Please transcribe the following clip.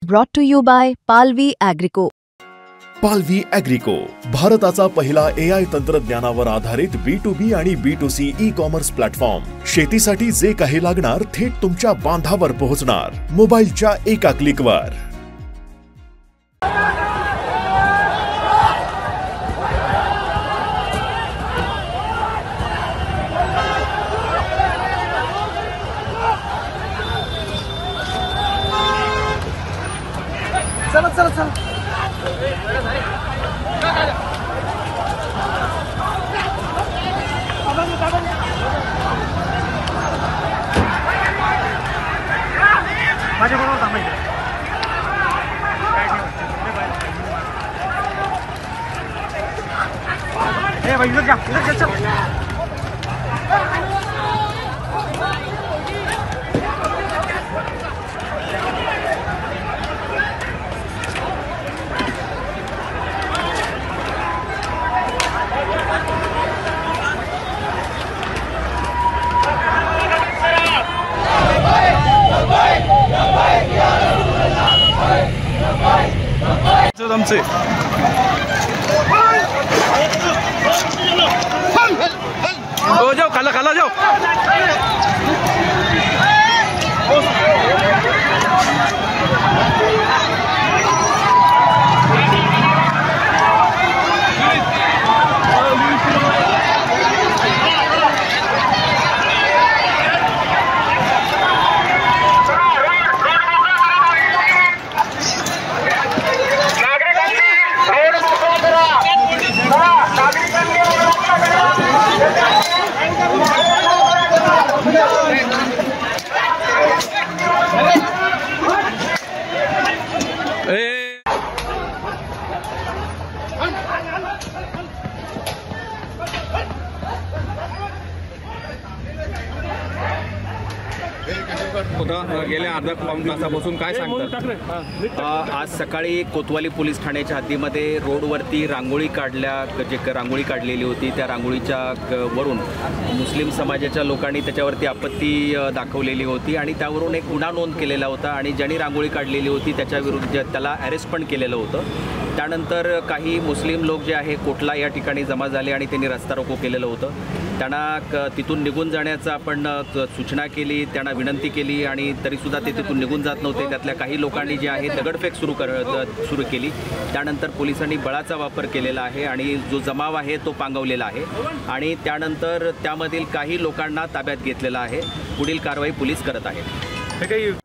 Brought to you by Palvi Agrico. पालवी ॲग्रिको, भारताचा पहिला AI तंत्रज्ञानावर आधारित B2B आणि B2C ई-कॉमर्स प्लॅटफॉर्म। शेतीसाठी जे काही लागणार थेट तुमच्या बांधावर पोहोचणार, मोबाईलच्या एका क्लिकवर। चला चला चला माझ्या बरोबर थांबायचं ए भाई इधर जा चल आमचे हो जाओ खाला खाला जाओ गेल्या अर्धा पाऊण तासापासून काय सांगतात? आज सकाळी कोतवाली पोलीस ठाण्याच्या हद्दीमध्ये रोडवरती रांगोळी रांगोळी काढलेली होती। त्या रांगोळीच्या वरून मुस्लिम समाजाच्या लोकांनी त्याच्यावरती आपत्ती दाखवलेली होती आणि त्यावरून एक गुन्हा नोंद केलेला होता आणि ज्यांनी रांगोळी काढलेली होती त्याच्याविरुद्ध त्याला अरेस्ट पण केलेलं होतं। त्यानंतर काही मुस्लिम लोक जे आहे कोटला या ठिकाणी जमा झाले आणि त्यांनी रस्ता रोको केलेलं होतं। त्यांना तिथून निघून जाण्याचं आपण सूचना केली, त्यांना विनंती केली आणि तरीसुद्धा ते तिथून निघून जात नव्हते। त्यातल्या काही लोकांनी जे आहे दगडफेक सुरू केली। त्यानंतर पोलिसांनी बळाचा वापर केलेला आहे आणि जो जमाव आहे तो पांगवलेला आहे आणि त्यानंतर त्यामधील काही लोकांना ताब्यात घेतलेला आहे। पुढील कारवाई पोलीस करत आहेत।